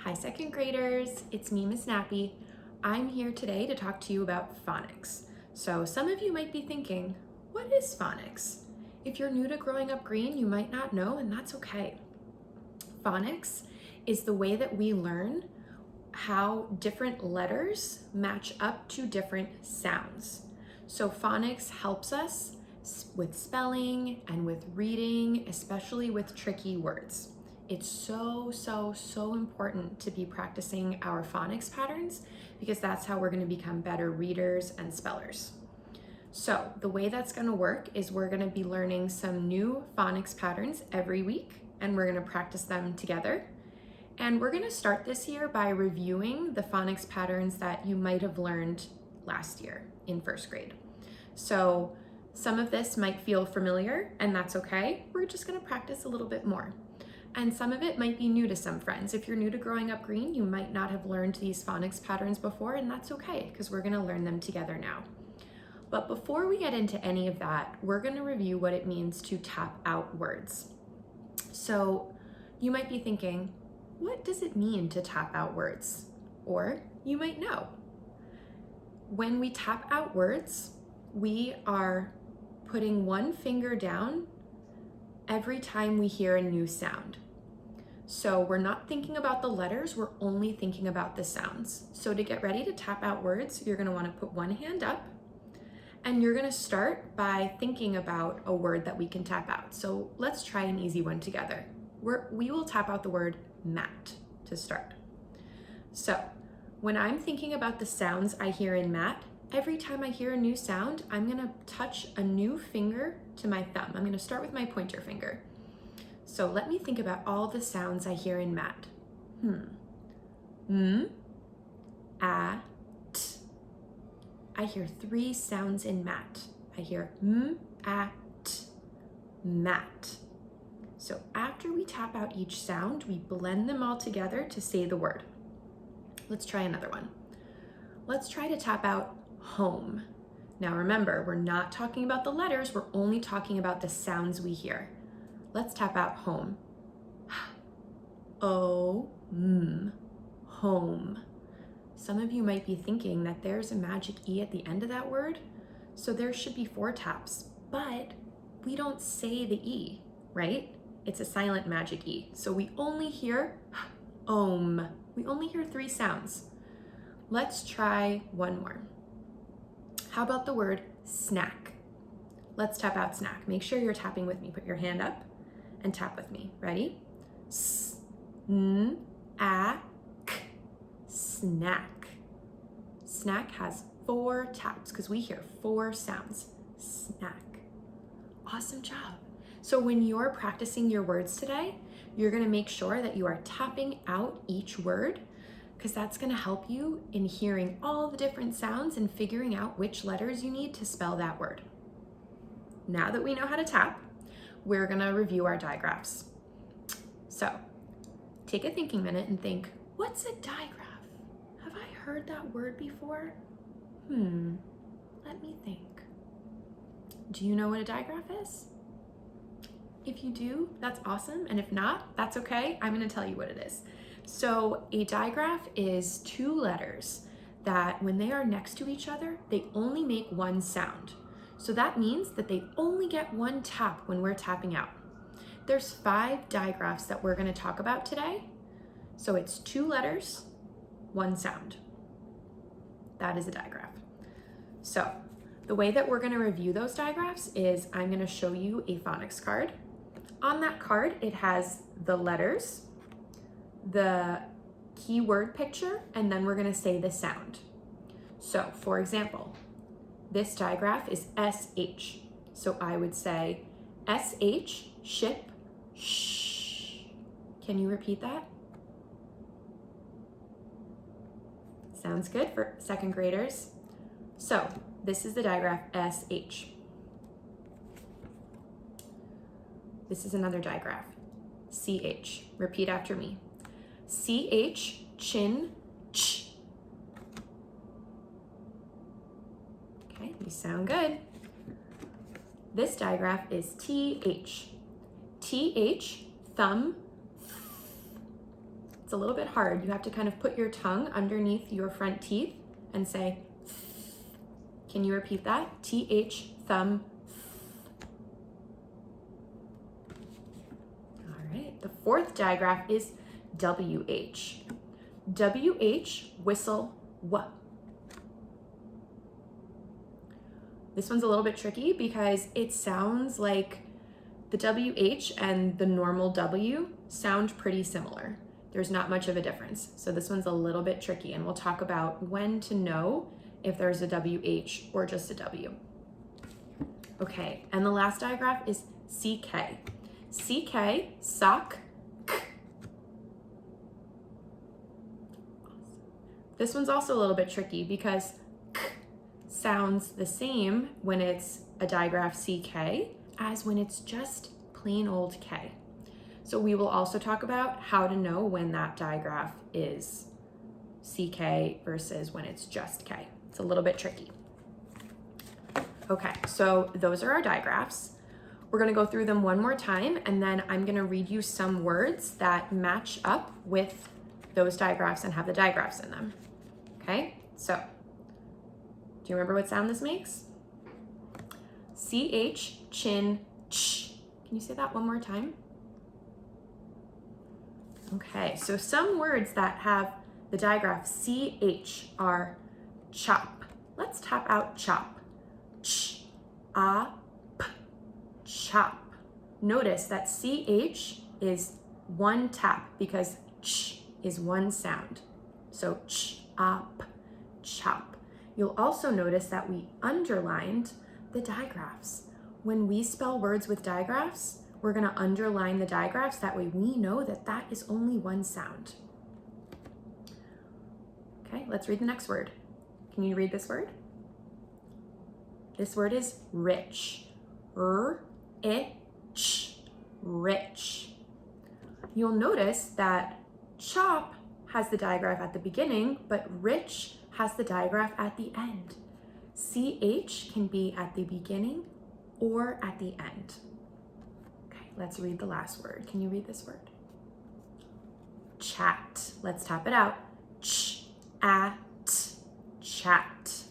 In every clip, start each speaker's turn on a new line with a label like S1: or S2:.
S1: Hi, second graders. It's me, Miss Nappy. I'm here today to talk to you about phonics. So some of you might be thinking, what is phonics? If you're new to Growing Up Green, you might not know, and that's okay. Phonics is the way that we learn how different letters match up to different sounds. So phonics helps us with spelling and with reading, especially with tricky words. It's so important to be practicing our phonics patterns because that's how we're going to become better readers and spellers. So the way that's going to work is we're going to be learning some new phonics patterns every week, and we're going to practice them together. And we're going to start this year by reviewing the phonics patterns that you might have learned last year in first grade. So some of this might feel familiar, and that's okay. We're just going to practice a little bit more. And some of it might be new to some friends. If you're new to Growing Up Green, you might not have learned these phonics patterns before, and that's okay because we're going to learn them together now. But before we get into any of that, we're going to review what it means to tap out words. So you might be thinking, what does it mean to tap out words? Or you might know. When we tap out words, we are putting one finger down every time we hear a new sound. So we're not thinking about the letters, we're only thinking about the sounds. So to get ready to tap out words, you're gonna wanna put one hand up, and you're gonna start by thinking about a word that we can tap out. So let's try an easy one together. We will tap out the word mat to start. So when I'm thinking about the sounds I hear in mat, every time I hear a new sound, I'm gonna touch a new finger to my thumb. I'm gonna start with my pointer finger. So let me think about all the sounds I hear in mat. A, t. I hear 3 sounds in mat. I hear a, t, mat. So after we tap out each sound, we blend them all together to say the word. Let's try another one. Let's try to tap out home. Now remember, we're not talking about the letters, we're only talking about the sounds we hear. Let's tap out home. Home. Some of you might be thinking that there's a magic E at the end of that word, so there should be 4 taps, but we don't say the E, right? It's a silent magic E, so we only hear om. We only hear 3 sounds. Let's try one more. How about the word snack? Let's tap out snack. Make sure you're tapping with me. Put your hand up and tap with me. Ready? S-n-a-k. Snack. Snack has 4 taps because we hear 4 sounds. Snack. Awesome job. So when you're practicing your words today, you're going to make sure that you are tapping out each word because that's going to help you in hearing all the different sounds and figuring out which letters you need to spell that word. Now that we know how to tap, we're going to review our digraphs. So take a thinking minute and think, what's a digraph? Have I heard that word before? Let me think. Do you know what a digraph is? If you do, that's awesome. And if not, that's okay. I'm going to tell you what it is. So a digraph is 2 letters that when they are next to each other, they only make one sound. So that means that they only get 1 tap when we're tapping out. There's 5 digraphs that we're going to talk about today. So it's 2 letters, 1 sound. That is a digraph. So the way that we're going to review those digraphs is I'm going to show you a phonics card. On that card, it has the letters, the keyword picture, and then we're going to say the sound. So for example, this digraph is SH. So I would say SH, ship, shh. Can you repeat that? Sounds good for second graders. So this is the digraph SH. This is another digraph, CH. Repeat after me. CH, chin, ch. Okay, you sound good. This digraph is TH. TH, thumb, It's a little bit hard. You have to kind of put your tongue underneath your front teeth and say, th. Can you repeat that? TH, thumb. All right, the fourth digraph is WH. WH, whistle, W. This one's a little bit tricky because it sounds like the WH and the normal W sound pretty similar. There's not much of a difference. So this one's a little bit tricky, and we'll talk about when to know if there's a WH or just a W. Okay, and the last digraph is CK. CK, sock, K. This one's also a little bit tricky because K sounds the same when it's a digraph CK as when it's just plain old K. So we will also talk about how to know when that digraph is CK versus when it's just K. It's a little bit tricky. Okay, so those are our digraphs. We're gonna go through them one more time, and then I'm gonna read you some words that match up with those digraphs and have the digraphs in them. Okay, so do you remember what sound this makes? CH, chin, ch. Can you say that one more time? Okay, so some words that have the digraph CH are chop. Let's tap out chop. Ch, a, p, chop. Notice that CH is one tap because ch is one sound. So ch, a, p, chop. You'll also notice that we underlined the digraphs. When we spell words with digraphs, we're gonna underline the digraphs. That way we know that that is only one sound. Okay, let's read the next word. Can you read this word? This word is rich. R-I-Ch, rich. You'll notice that chop has the digraph at the beginning, but rich has the digraph at the end. CH can be at the beginning or at the end. Let's read the last word. Can you read this word? Chat. Let's tap it out. Ch-at, chat.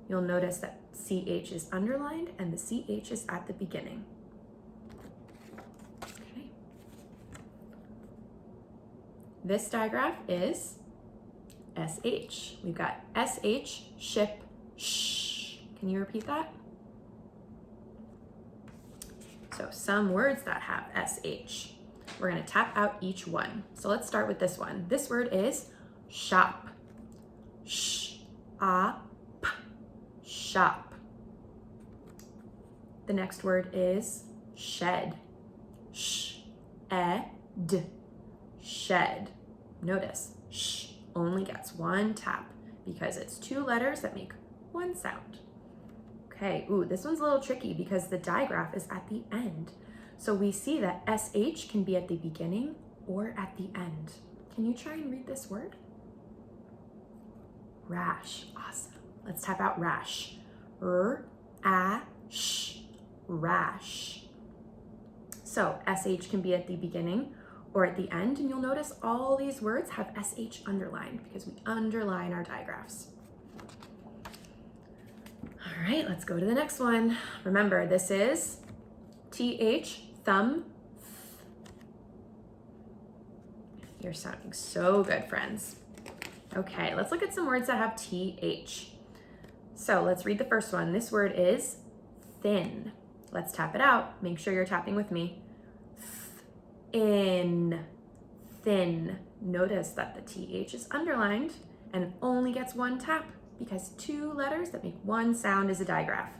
S1: You'll notice that CH is underlined and the CH is at the beginning. Okay. This digraph is SH. We've got SH, ship, sh. Can you repeat that? So some words that have SH, we're gonna tap out each one. So let's start with this one. This word is shop. Sh, a, p, shop. The next word is shed. Sh, e, d, shed. Notice, sh only gets one tap because it's two letters that make one sound. Okay, ooh, this one's a little tricky because the digraph is at the end. So we see that SH can be at the beginning or at the end. Can you try and read this word? Rash, awesome. Let's tap out rash. R-A-sh, rash. So SH can be at the beginning or at the end, and you'll notice all these words have SH underlined because we underline our digraphs. All right, let's go to the next one. Remember, this is TH, thumb, th. You're sounding so good, friends. Okay, let's look at some words that have TH. So let's read the first one. This word is thin. Let's tap it out. Make sure you're tapping with me. Thin, thin. Notice that the TH is underlined and it only gets one tap because two letters that make one sound is a digraph.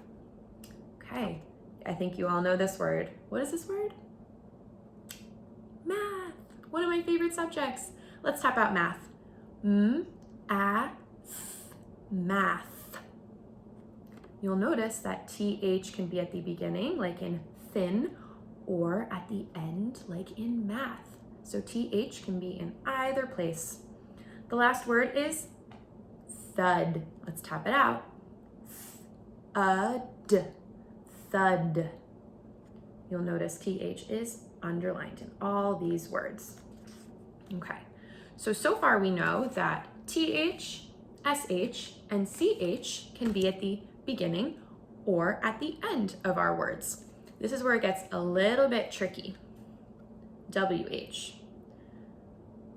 S1: Okay, I think you all know this word. What is this word? Math, one of my favorite subjects. Let's tap out math. M-A-th, math. You'll notice that TH can be at the beginning, like in thin, or at the end, like in math. So TH can be in either place. The last word is thud. Let's tap it out. Thud, thud. You'll notice TH is underlined in all these words. Okay, So far we know that TH, SH, and CH can be at the beginning or at the end of our words. This is where it gets a little bit tricky. WH.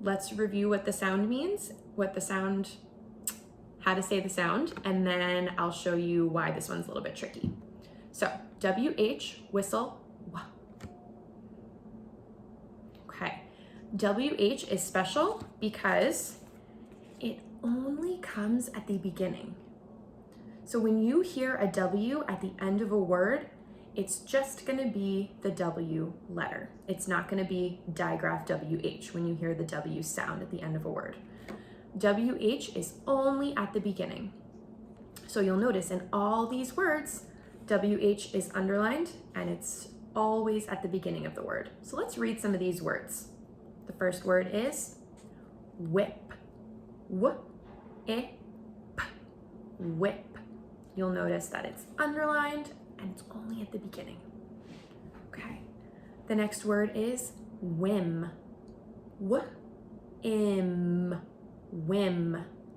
S1: Let's review what the sound means, how to say the sound, and then I'll show you why this one's a little bit tricky. So, WH, whistle, wah. Okay, WH is special because it only comes at the beginning. So when you hear a W at the end of a word, it's just gonna be the W letter. It's not gonna be digraph WH when you hear the W sound at the end of a word. WH is only at the beginning. So you'll notice in all these words, WH is underlined and it's always at the beginning of the word. So let's read some of these words. The first word is whip. Whip. You'll notice that it's underlined and it's only at the beginning. Okay. The next word is whim. Whim.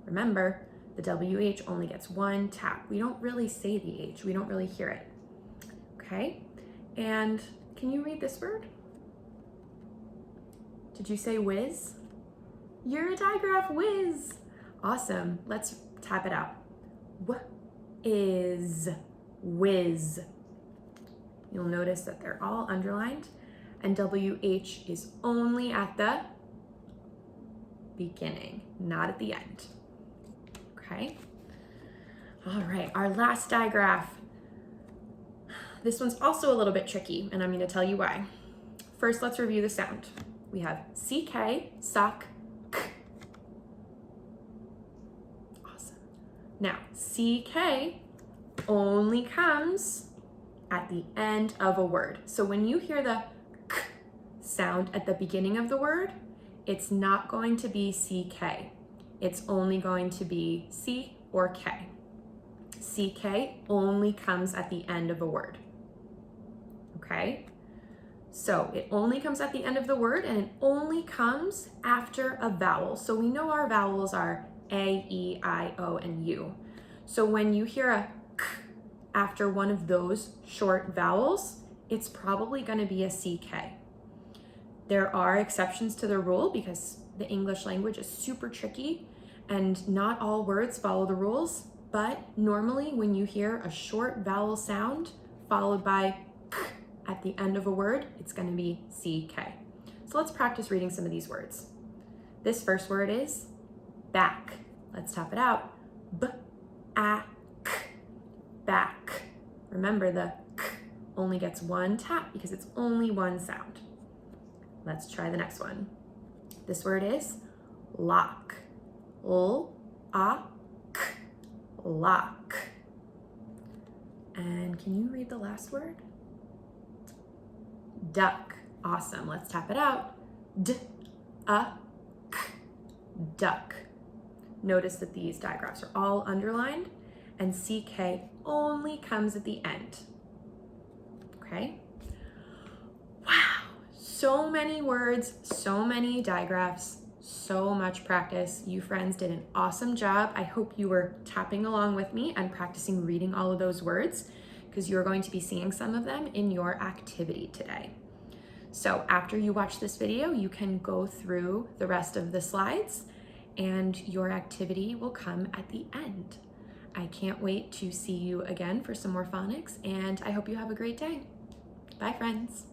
S1: Remember, the WH only gets one tap. We don't really say the H. We don't really hear it. Okay. And can you read this word? Did you say whiz? You're a digraph, whiz. Awesome. Let's tap it out. Is whiz. You'll notice that they're all underlined and WH is only at the beginning, not at the end. Okay. All right, our last digraph. This one's also a little bit tricky and I'm going to tell you why. First, let's review the sound. We have CK, sock, k. Awesome. Now, CK only comes at the end of a word. So when you hear the k sound at the beginning of the word, it's not going to be CK. It's only going to be C or K. CK only comes at the end of a word. Okay? So it only comes at the end of the word and it only comes after a vowel. So we know our vowels are A, E, I, O, and U. So when you hear a k after one of those short vowels, it's probably going to be a CK. There are exceptions to the rule because the English language is super tricky and not all words follow the rules, but normally when you hear a short vowel sound followed by k at the end of a word, it's going to be CK. So let's practice reading some of these words. This first word is back. Let's tap it out. B-a-k, back. Remember the k only gets one tap because it's only one sound. Let's try the next one. This word is lock. L-a-k, lock. And can you read the last word? Duck. Awesome. Let's tap it out. D-a-k, duck. Notice that these digraphs are all underlined and CK only comes at the end. Okay? Wow. So many words, so many digraphs, so much practice. You friends did an awesome job. I hope you were tapping along with me and practicing reading all of those words because you're going to be seeing some of them in your activity today. So after you watch this video, you can go through the rest of the slides and your activity will come at the end. I can't wait to see you again for some more phonics and I hope you have a great day. Bye friends.